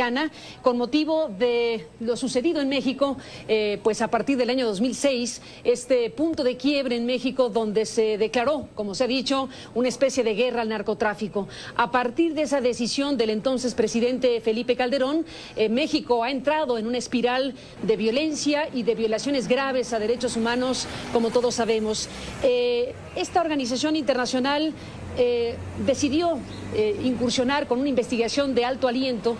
Mexicana con motivo de lo sucedido en México, pues a partir del año 2006, este punto de quiebre en México donde se declaró, como se ha dicho, una especie de guerra al narcotráfico. A partir de esa decisión del entonces presidente Felipe Calderón, México ha entrado en una espiral de violencia y de violaciones graves a derechos humanos, como todos sabemos. Esta organización internacional decidió incursionar con una investigación de alto aliento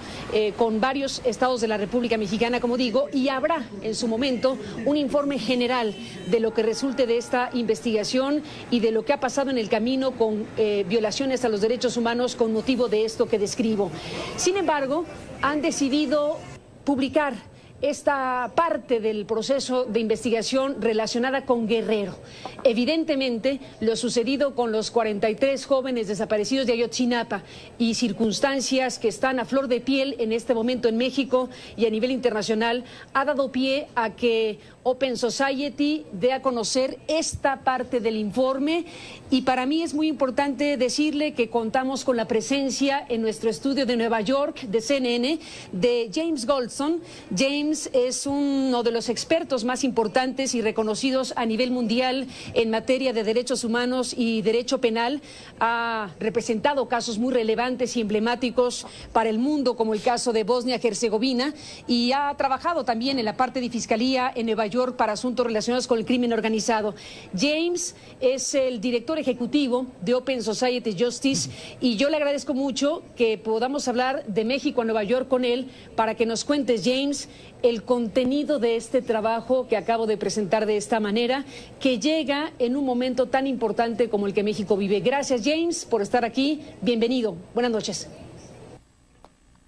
con varios estados de la República Mexicana, como digo, y habrá en su momento un informe general de lo que resulte de esta investigación y de lo que ha pasado en el camino con violaciones a los derechos humanos con motivo de esto que describo. Sin embargo, han decidido publicar esta parte del proceso de investigación relacionada con Guerrero. Evidentemente, lo sucedido con los 43 jóvenes desaparecidos de Ayotzinapa y circunstancias que están a flor de piel en este momento en México y a nivel internacional ha dado pie a que Open Society dé a conocer esta parte del informe, y para mí es muy importante decirle que contamos con la presencia en nuestro estudio de Nueva York de CNN de James Goldstone. James es uno de los expertos más importantes y reconocidos a nivel mundial en materia de derechos humanos y derecho penal. Ha representado casos muy relevantes y emblemáticos para el mundo, como el caso de Bosnia-Herzegovina, y ha trabajado también en la parte de Fiscalía en Nueva York para asuntos relacionados con el crimen organizado. James es el director ejecutivo de Open Society Justice, y yo le agradezco mucho que podamos hablar de México a Nueva York con él para que nos cuentes, James, el contenido de este trabajo que acabo de presentar de esta manera, que llega en un momento tan importante como el que México vive. Gracias, James, por estar aquí. Bienvenido. Buenas noches.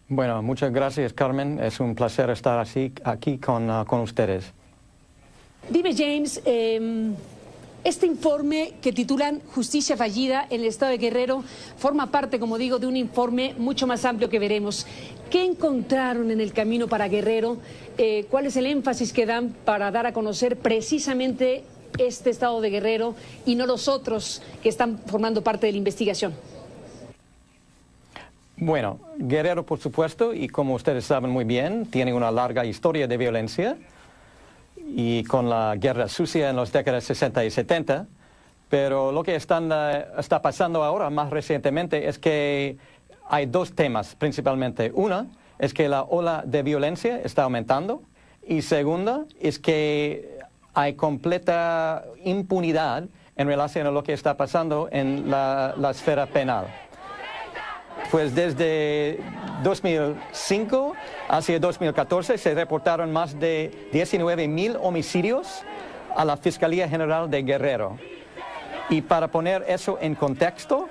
Bueno, muchas gracias, Carmen. Es un placer estar aquí con ustedes. Dime, James, este informe que titulan Justicia fallida en el estado de Guerrero forma parte, como digo, de un informe mucho más amplio que veremos. ¿Qué encontraron en el camino para Guerrero? ¿Cuál es el énfasis que dan para dar a conocer precisamente este estado de Guerrero y no los otros que están formando parte de la investigación? Bueno, Guerrero, por supuesto, y como ustedes saben muy bien, tiene una larga historia de violencia, y con la guerra sucia en las décadas 60 y 70, pero lo que está pasando ahora más recientemente es que hay dos temas principalmente. Una es que la ola de violencia está aumentando, y segunda es que hay completa impunidad en relación a lo que está pasando en la esfera penal. Pues desde 2005 hacia 2014 se reportaron más de 19,000 homicidios a la Fiscalía General de Guerrero. Y para poner eso en contexto,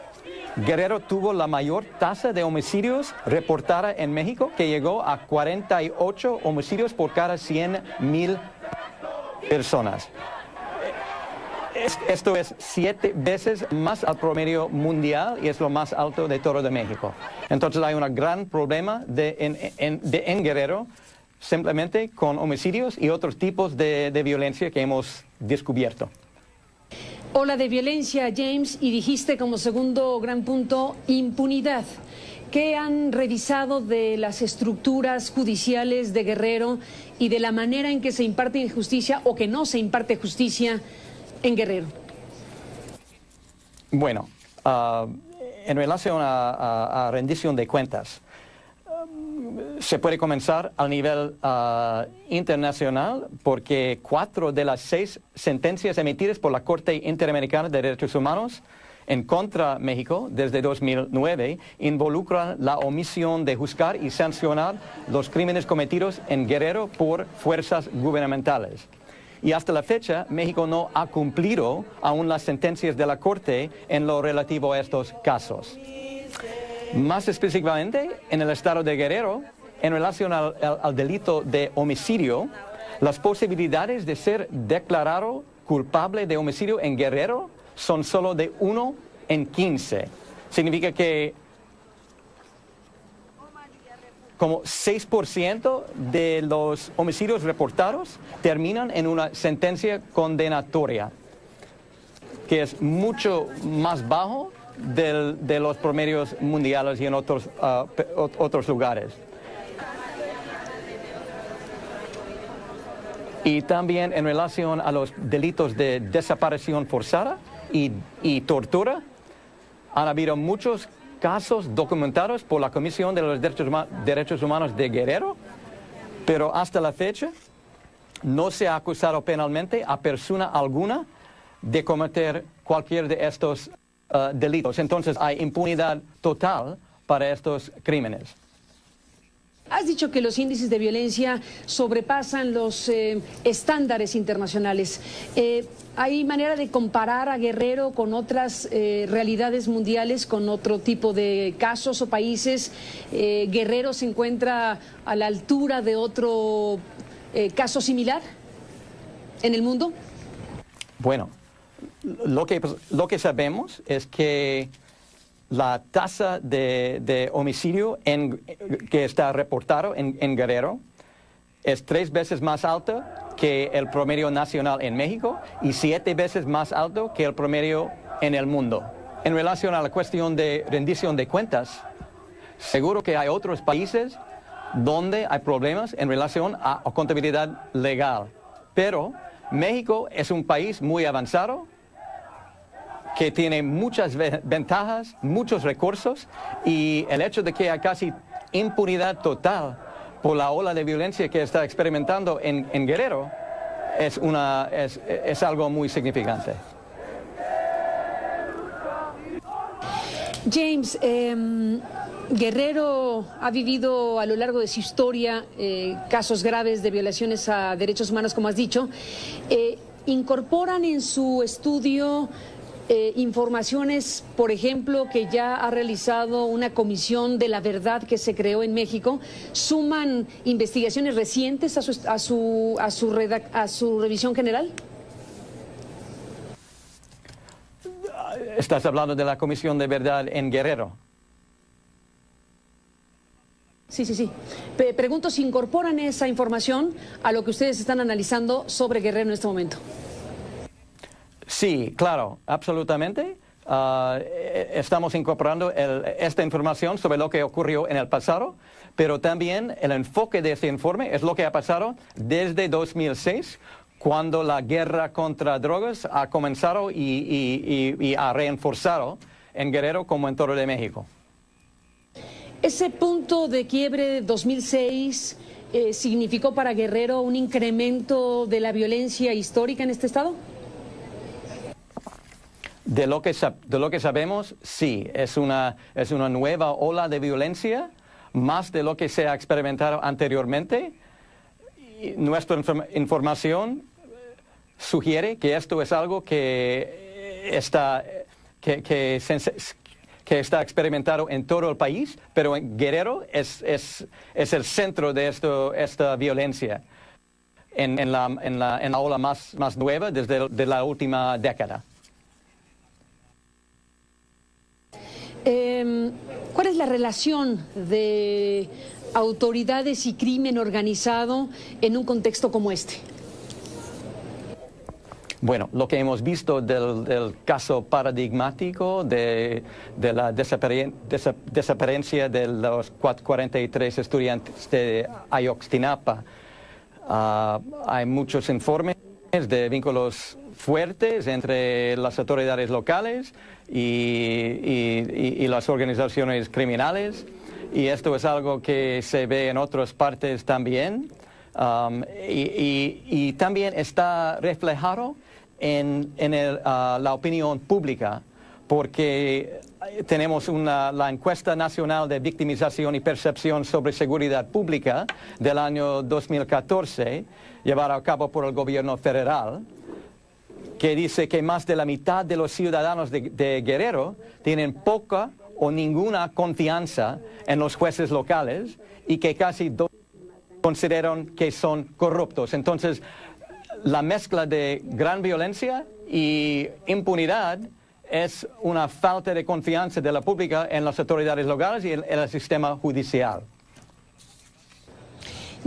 Guerrero tuvo la mayor tasa de homicidios reportada en México, que llegó a 48 homicidios por cada 100,000 personas. Esto es 7 veces más al promedio mundial y es lo más alto de todo de México. Entonces hay un gran problema en Guerrero, simplemente con homicidios y otros tipos de violencia que hemos descubierto. Ola de violencia, James, y dijiste como segundo gran punto, impunidad. ¿Qué han revisado de las estructuras judiciales de Guerrero y de la manera en que se imparte justicia o que no se imparte justicia en Guerrero? Bueno, en relación a rendición de cuentas, se puede comenzar a nivel internacional, porque 4 de las 6 sentencias emitidas por la Corte Interamericana de Derechos Humanos en contra México desde 2009 involucran la omisión de juzgar y sancionar los crímenes cometidos en Guerrero por fuerzas gubernamentales. Y hasta la fecha, México no ha cumplido aún las sentencias de la Corte en lo relativo a estos casos. Más específicamente, en el estado de Guerrero, en relación al delito de homicidio, las posibilidades de ser declarado culpable de homicidio en Guerrero son solo de 1 en 15. Significa que como 6% de los homicidios reportados terminan en una sentencia condenatoria, que es mucho más bajo de los promedios mundiales y en otros lugares. Y también en relación a los delitos de desaparición forzada y tortura, han habido muchos casos documentados por la Comisión de los Derechos Humanos de Guerrero, pero hasta la fecha no se ha acusado penalmente a persona alguna de cometer cualquier de estos delitos. Entonces hay impunidad total para estos crímenes. Has dicho que los índices de violencia sobrepasan los estándares internacionales. ¿Hay manera de comparar a Guerrero con otras realidades mundiales, con otro tipo de casos o países? ¿Guerrero se encuentra a la altura de otro caso similar en el mundo? Bueno, lo que sabemos es que la tasa de homicidio que está reportado en Guerrero es 3 veces más alta que el promedio nacional en México y 7 veces más alto que el promedio en el mundo. En relación a la cuestión de rendición de cuentas, seguro que hay otros países donde hay problemas en relación a contabilidad legal, pero México es un país muy avanzado que tiene muchas ventajas, muchos recursos, y el hecho de que hay casi impunidad total por la ola de violencia que está experimentando en Guerrero es algo muy significante. James, Guerrero ha vivido a lo largo de su historia casos graves de violaciones a derechos humanos, como has dicho. ¿Incorporan en su estudio informaciones, por ejemplo, que ya ha realizado una comisión de la verdad que se creó en México? ¿Suman investigaciones recientes a su revisión general? ¿Estás hablando de la Comisión de Verdad en Guerrero? Sí. Pregunto si incorporan esa información a lo que ustedes están analizando sobre Guerrero en este momento. Sí, claro, absolutamente. Estamos incorporando esta información sobre lo que ocurrió en el pasado, pero también el enfoque de este informe es lo que ha pasado desde 2006, cuando la guerra contra drogas ha comenzado y ha reforzado en Guerrero como en todo de México. ¿Ese punto de quiebre de 2006 significó para Guerrero un incremento de la violencia histórica en este estado? De lo que sabemos, sí, es una nueva ola de violencia, más de lo que se ha experimentado anteriormente. Y nuestra información sugiere que esto es algo que está experimentado en todo el país, pero en Guerrero es el centro de esta violencia en la ola más nueva desde la última década. ¿Cuál es la relación de autoridades y crimen organizado en un contexto como este? Bueno, lo que hemos visto del caso paradigmático de la desaparencia de los 43 estudiantes de Ayotzinapa, hay muchos informes de vínculos fuertes entre las autoridades locales y las organizaciones criminales, y esto es algo que se ve en otras partes también, y también está reflejado en la opinión pública, porque tenemos la encuesta nacional de victimización y percepción sobre seguridad pública del año 2014, llevada a cabo por el gobierno federal, que dice que más de la mitad de los ciudadanos de Guerrero tienen poca o ninguna confianza en los jueces locales y que casi consideran que son corruptos. Entonces, la mezcla de gran violencia y impunidad es una falta de confianza de la pública en las autoridades locales y en el sistema judicial.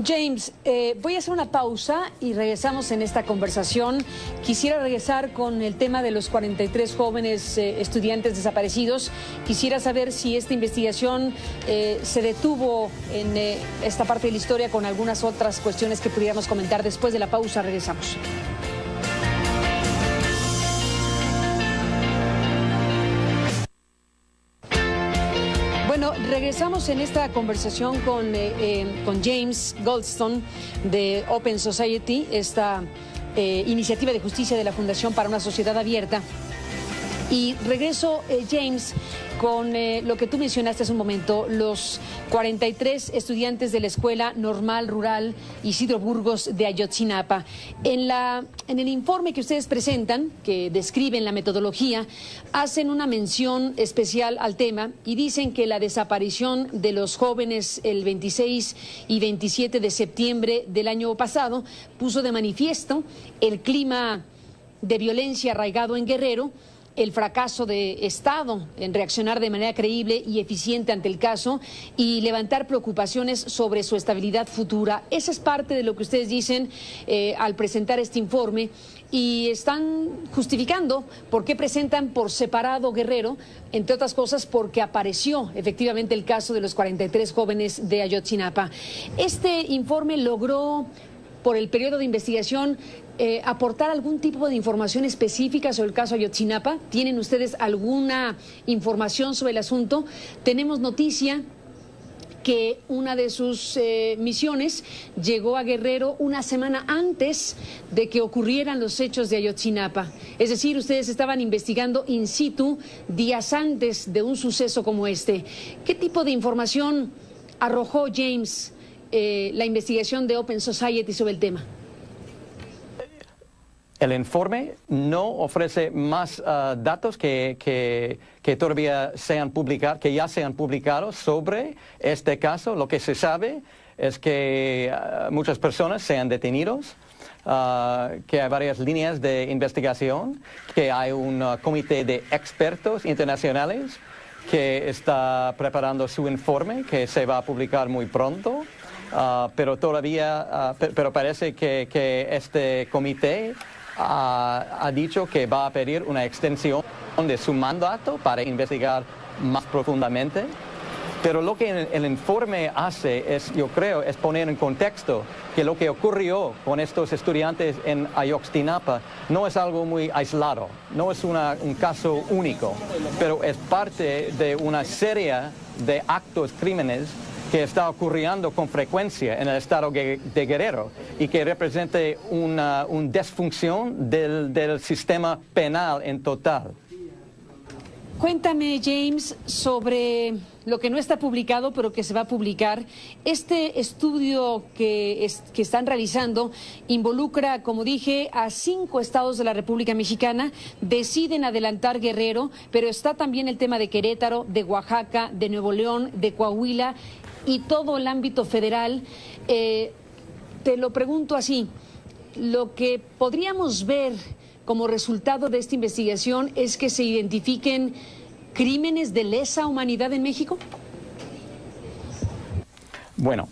James, voy a hacer una pausa y regresamos en esta conversación. Quisiera regresar con el tema de los 43 jóvenes estudiantes desaparecidos. Quisiera saber si esta investigación se detuvo en esta parte de la historia con algunas otras cuestiones que pudiéramos comentar. Después de la pausa regresamos. Bueno, regresamos en esta conversación con James Goldstone de Open Society, esta iniciativa de justicia de la Fundación para una Sociedad Abierta. Y regreso, James, con lo que tú mencionaste hace un momento, los 43 estudiantes de la Escuela Normal Rural Isidro Burgos de Ayotzinapa. En el informe que ustedes presentan, que describen la metodología, hacen una mención especial al tema y dicen que la desaparición de los jóvenes el 26 y 27 de septiembre del año pasado puso de manifiesto el clima de violencia arraigado en Guerrero, el fracaso de Estado en reaccionar de manera creíble y eficiente ante el caso y levantar preocupaciones sobre su estabilidad futura. Esa es parte de lo que ustedes dicen al presentar este informe y están justificando por qué presentan por separado Guerrero, entre otras cosas porque apareció efectivamente el caso de los 43 jóvenes de Ayotzinapa. Este informe logró, por el periodo de investigación, aportar algún tipo de información específica sobre el caso Ayotzinapa. ¿Tienen ustedes alguna información sobre el asunto? Tenemos noticia que una de sus misiones llegó a Guerrero una semana antes de que ocurrieran los hechos de Ayotzinapa. Es decir, ustedes estaban investigando in situ días antes de un suceso como este. ¿Qué tipo de información arrojó, James, la investigación de Open Society sobre el tema? El informe no ofrece más datos que todavía que ya se han publicado sobre este caso. Lo que se sabe es que muchas personas se han detenido, que hay varias líneas de investigación, que hay un comité de expertos internacionales que está preparando su informe, que se va a publicar muy pronto. Pero parece que este comité ha dicho que va a pedir una extensión de su mandato para investigar más profundamente. Pero lo que el informe hace yo creo, es poner en contexto que lo que ocurrió con estos estudiantes en Ayotzinapa no es algo muy aislado, no es un caso único, pero es parte de una serie de actos crímenes que está ocurriendo con frecuencia en el estado de Guerrero y que representa una disfunción del sistema penal en total. Cuéntame, James, sobre lo que no está publicado, pero que se va a publicar. Este estudio que están realizando involucra, como dije, a 5 estados de la República Mexicana. Deciden adelantar Guerrero, pero está también el tema de Querétaro, de Oaxaca, de Nuevo León, de Coahuila y todo el ámbito federal. Te lo pregunto así, lo que podríamos ver como resultado de esta investigación es que se identifiquen crímenes de lesa humanidad en México. Bueno,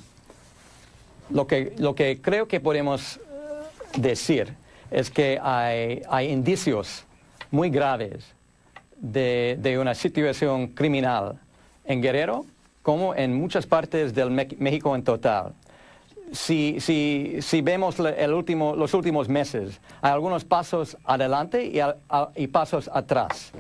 lo que creo que podemos decir es que hay indicios muy graves de una situación criminal en Guerrero, como en muchas partes del México en total. Si vemos los últimos meses, hay algunos pasos adelante y pasos atrás.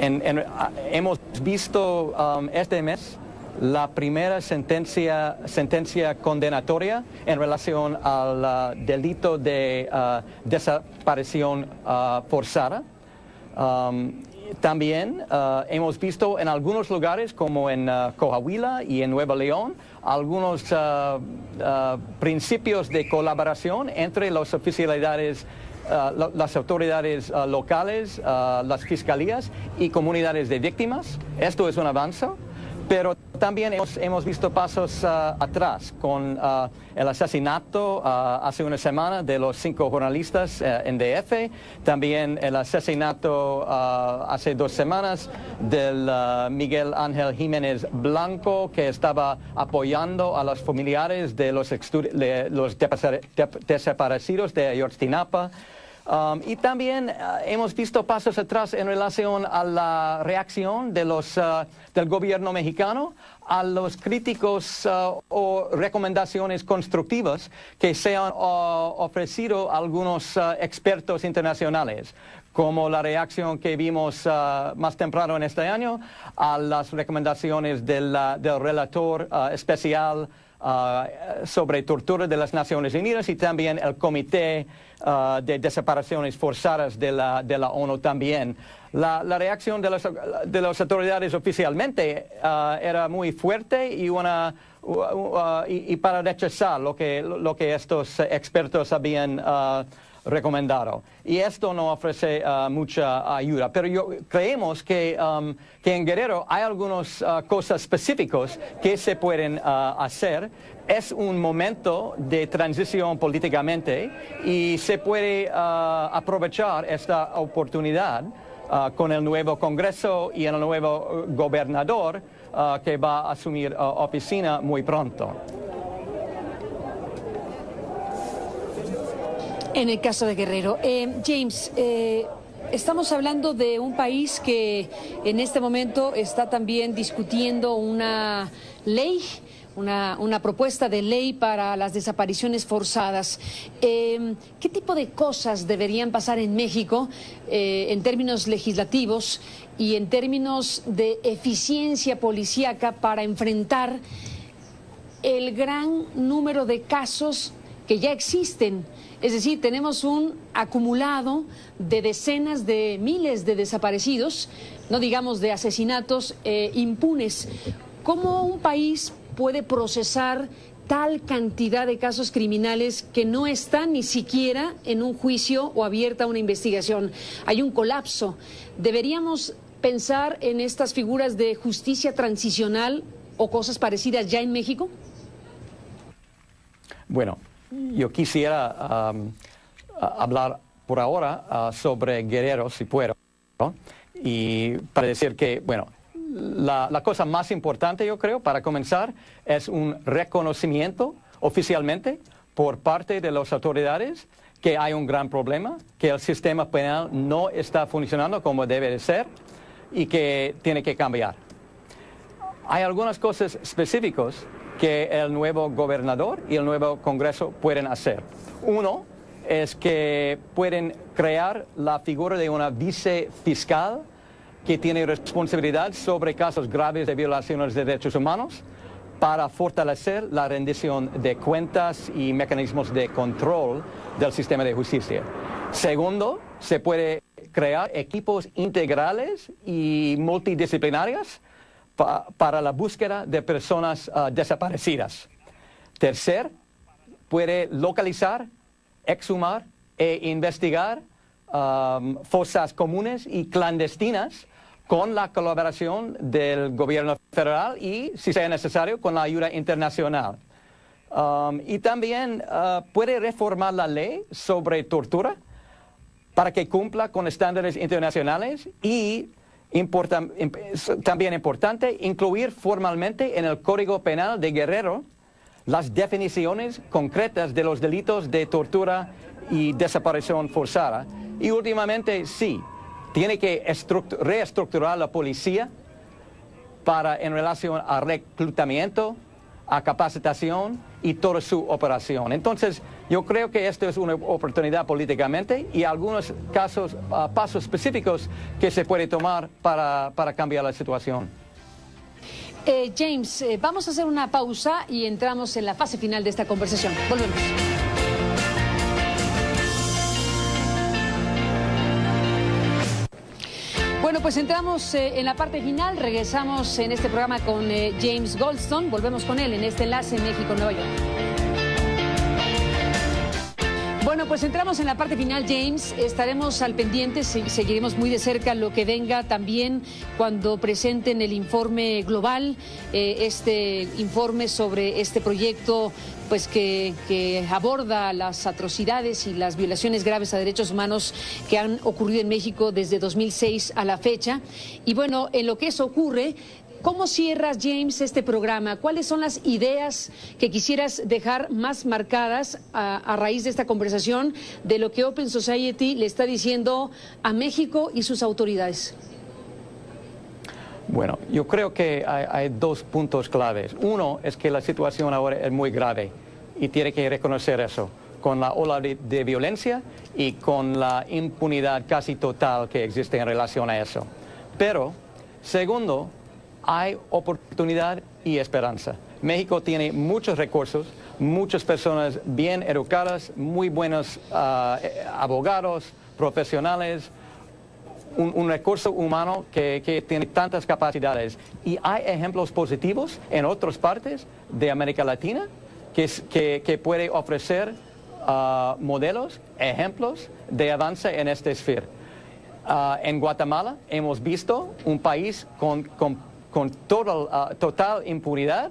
Hemos visto este mes la primera sentencia condenatoria en relación al delito de desaparición forzada. También hemos visto en algunos lugares, como en Coahuila y en Nuevo León, algunos principios de colaboración entre las autoridades locales, las fiscalías y comunidades de víctimas. Esto es un avance, Pero también hemos visto pasos atrás con el asesinato hace una semana de los 5 jornalistas en DF, también el asesinato hace 2 semanas del Miguel Ángel Jiménez Blanco, que estaba apoyando a los familiares de los desaparecidos de Ayotzinapa. Y también hemos visto pasos atrás en relación a la reacción de del gobierno mexicano a los críticos o recomendaciones constructivas que se han ofrecido algunos expertos internacionales, como la reacción que vimos más temprano en este año a las recomendaciones del relator especial sobre tortura de las Naciones Unidas y también el Comité de Desapariciones Forzadas de la ONU también. La reacción de las autoridades oficialmente era muy fuerte y para rechazar lo que estos expertos habían recomendado. Y esto no ofrece mucha ayuda. Pero creemos que en Guerrero hay algunas cosas específicas que se pueden hacer. Es un momento de transición políticamente y se puede aprovechar esta oportunidad con el nuevo Congreso y el nuevo gobernador que va a asumir oficina muy pronto. En el caso de Guerrero, James, estamos hablando de un país que en este momento está también discutiendo una ley, una propuesta de ley para las desapariciones forzadas. ¿Qué tipo de cosas deberían pasar en México en términos legislativos y en términos de eficiencia policíaca para enfrentar el gran número de casos que ya existen? Es decir, tenemos un acumulado de decenas de miles de desaparecidos, no digamos de asesinatos impunes. ¿Cómo un país puede procesar tal cantidad de casos criminales que no están ni siquiera en un juicio o abierta una investigación? Hay un colapso. ¿Deberíamos pensar en estas figuras de justicia transicional o cosas parecidas ya en México? Bueno, yo quisiera hablar por ahora sobre Guerrero, si puedo, ¿no? Y para decir que, bueno, la cosa más importante, yo creo, para comenzar, es un reconocimiento oficialmente por parte de las autoridades que hay un gran problema, que el sistema penal no está funcionando como debe de ser y que tiene que cambiar. Hay algunas cosas específicas que el nuevo gobernador y el nuevo Congreso pueden hacer. Uno es que pueden crear la figura de una vicefiscal que tiene responsabilidad sobre casos graves de violaciones de derechos humanos para fortalecer la rendición de cuentas y mecanismos de control del sistema de justicia. Segundo, se puede crear equipos integrales y multidisciplinarios para la búsqueda de personas desaparecidas. Tercer, puede localizar, exhumar e investigar fosas comunes y clandestinas con la colaboración del gobierno federal y, si sea necesario, con la ayuda internacional. Y también puede reformar la ley sobre tortura para que cumpla con estándares internacionales y también importante incluir formalmente en el Código Penal de Guerrero las definiciones concretas de los delitos de tortura y desaparición forzada. Y últimamente, sí, tiene que reestructurar la policía en relación a reclutamiento, a capacitación y toda su operación. Entonces, yo creo que esto es una oportunidad políticamente y algunos pasos específicos que se puede tomar para cambiar la situación. James, vamos a hacer una pausa y entramos en la fase final de esta conversación. Volvemos. Bueno, pues entramos en la parte final, regresamos en este programa con James Goldstone, volvemos con él en este enlace México-Nueva York. Bueno, pues entramos en la parte final, James. Estaremos al pendiente, seguiremos muy de cerca lo que venga también cuando presenten el informe global, este informe sobre este proyecto pues que aborda las atrocidades y las violaciones graves a derechos humanos que han ocurrido en México desde 2006 a la fecha. Y bueno, en lo que eso ocurre, ¿cómo cierras, James, este programa? ¿Cuáles son las ideas que quisieras dejar más marcadas a raíz de esta conversación de lo que Open Society le está diciendo a México y sus autoridades? Bueno, yo creo que hay dos puntos claves. Uno es que la situación ahora es muy grave y tiene que reconocer eso, con la ola de violencia y con la impunidad casi total que existe en relación a eso. Pero, segundo, hay oportunidad y esperanza. México tiene muchos recursos, muchas personas bien educadas, muy buenos abogados, profesionales, un recurso humano que tiene tantas capacidades. Y hay ejemplos positivos en otras partes de América Latina que puede ofrecer modelos, ejemplos de avance en esta esfera. En Guatemala hemos visto un país con total impunidad,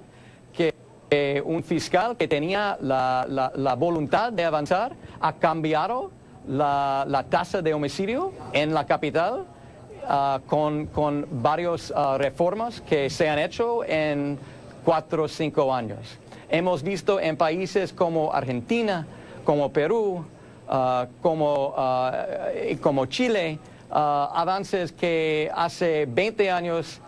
que un fiscal que tenía la voluntad de avanzar ha cambiado la tasa de homicidio en la capital con varias reformas que se han hecho en 4 o 5 años. Hemos visto en países como Argentina, como Perú, como Chile, avances que hace 20 años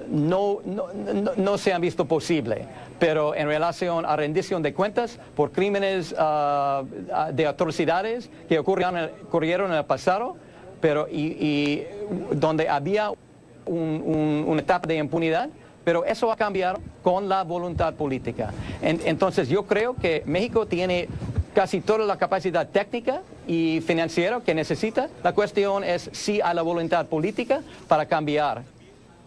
no se han visto posible, pero en relación a rendición de cuentas por crímenes de atrocidades que ocurrieron en el pasado, pero y donde había una etapa de impunidad, pero eso ha cambiado con la voluntad política. Entonces yo creo que México tiene casi toda la capacidad técnica y financiera que necesita. La cuestión es si hay la voluntad política para cambiar.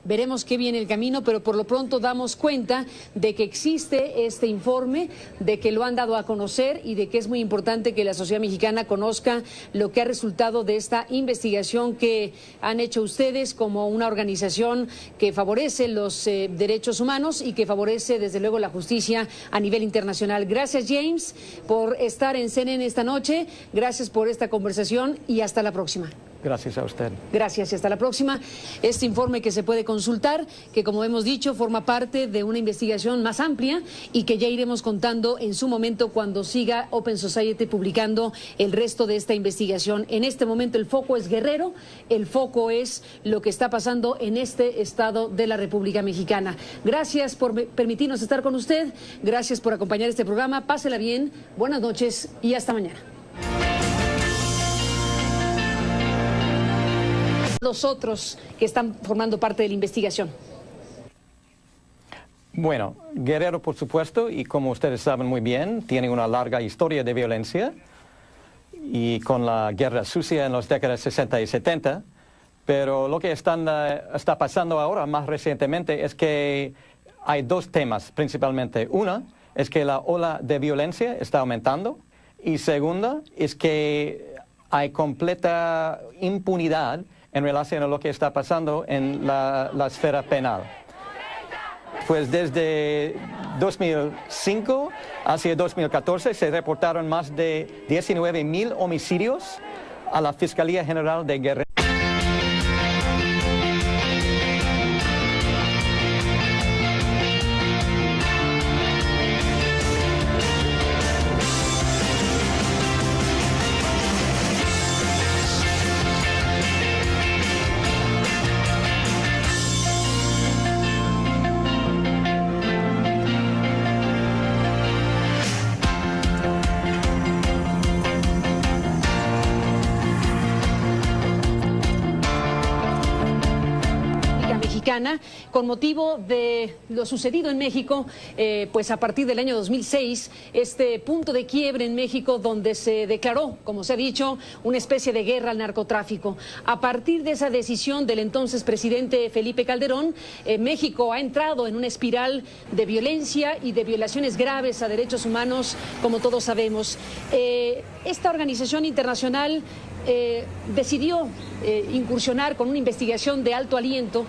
Veremos qué viene el camino, pero por lo pronto damos cuenta de que existe este informe, de que lo han dado a conocer y de que es muy importante que la sociedad mexicana conozca lo que ha resultado de esta investigación que han hecho ustedes como una organización que favorece los derechos humanos y que favorece desde luego la justicia a nivel internacional. Gracias, James, por estar en CNN esta noche, gracias por esta conversación y hasta la próxima. Gracias a usted. Gracias y hasta la próxima. Este informe que se puede consultar, que como hemos dicho forma parte de una investigación más amplia y que ya iremos contando en su momento cuando siga Open Society publicando el resto de esta investigación. En este momento el foco es Guerrero, el foco es lo que está pasando en este estado de la República Mexicana. Gracias por permitirnos estar con usted, gracias por acompañar este programa, pásela bien, buenas noches y hasta mañana. Los otros que están formando parte de la investigación. Bueno, Guerrero, por supuesto, y como ustedes saben muy bien, tiene una larga historia de violencia y con la guerra sucia en las décadas 60 y 70, pero lo que está pasando ahora más recientemente es que hay dos temas principalmente. Una es que la ola de violencia está aumentando y segunda es que hay completa impunidad en relación a lo que está pasando en la esfera penal. Pues desde 2005 hacia 2014 se reportaron más de 19,000 homicidios a la Fiscalía General de Guerrero. Mexicana con motivo de lo sucedido en México, pues a partir del año 2006, este punto de quiebre en México donde se declaró, como se ha dicho, una especie de guerra al narcotráfico. A partir de esa decisión del entonces presidente Felipe Calderón, México ha entrado en una espiral de violencia y de violaciones graves a derechos humanos, como todos sabemos. Esta organización internacional decidió incursionar con una investigación de alto aliento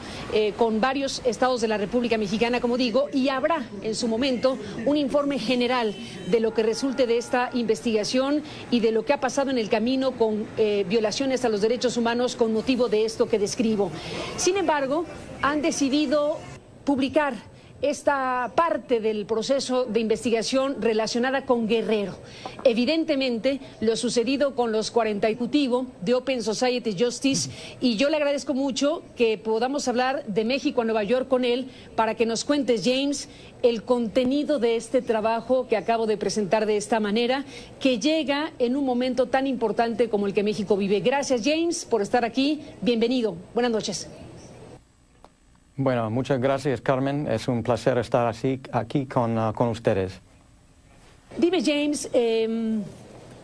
con varios estados de la República Mexicana, como digo, y habrá en su momento un informe general de lo que resulte de esta investigación y de lo que ha pasado en el camino con violaciones a los derechos humanos con motivo de esto que describo. Sin embargo, han decidido publicar esta parte del proceso de investigación relacionada con Guerrero. Evidentemente, lo sucedido con los 40 ejecutivos de Open Society Justice, y yo le agradezco mucho que podamos hablar de México a Nueva York con él para que nos cuentes, James, el contenido de este trabajo que acabo de presentar de esta manera, que llega en un momento tan importante como el que México vive. Gracias, James, por estar aquí. Bienvenido. Buenas noches. Bueno, muchas gracias, Carmen. Es un placer estar aquí con ustedes. Dime, James,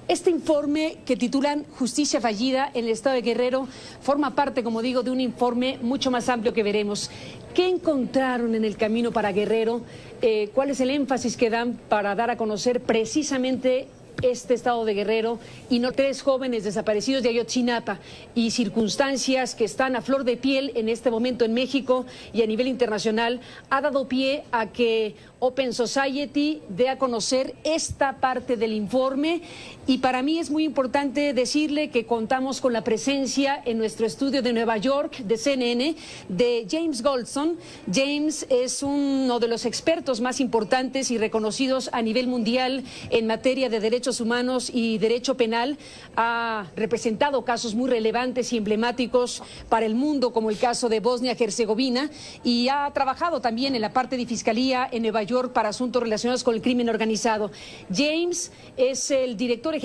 este informe que titulan Justicia fallida en el estado de Guerrero forma parte, como digo, de un informe mucho más amplio que veremos. ¿Qué encontraron en el camino para Guerrero? ¿Cuál es el énfasis que dan para dar a conocer precisamente este estado de Guerrero y no 3 jóvenes desaparecidos de Ayotzinapa y circunstancias que están a flor de piel en este momento en México y a nivel internacional? Ha dado pie a que Open Society dé a conocer esta parte del informe, y para mí es muy importante decirle que contamos con la presencia en nuestro estudio de Nueva York de CNN de James Goldstone. James es uno de los expertos más importantes y reconocidos a nivel mundial en materia de derechos humanos y derecho penal. Ha representado casos muy relevantes y emblemáticos para el mundo, como el caso de Bosnia-Herzegovina, y ha trabajado también en la parte de Fiscalía en Nueva York para asuntos relacionados con el crimen organizado. James es el director ejecutivo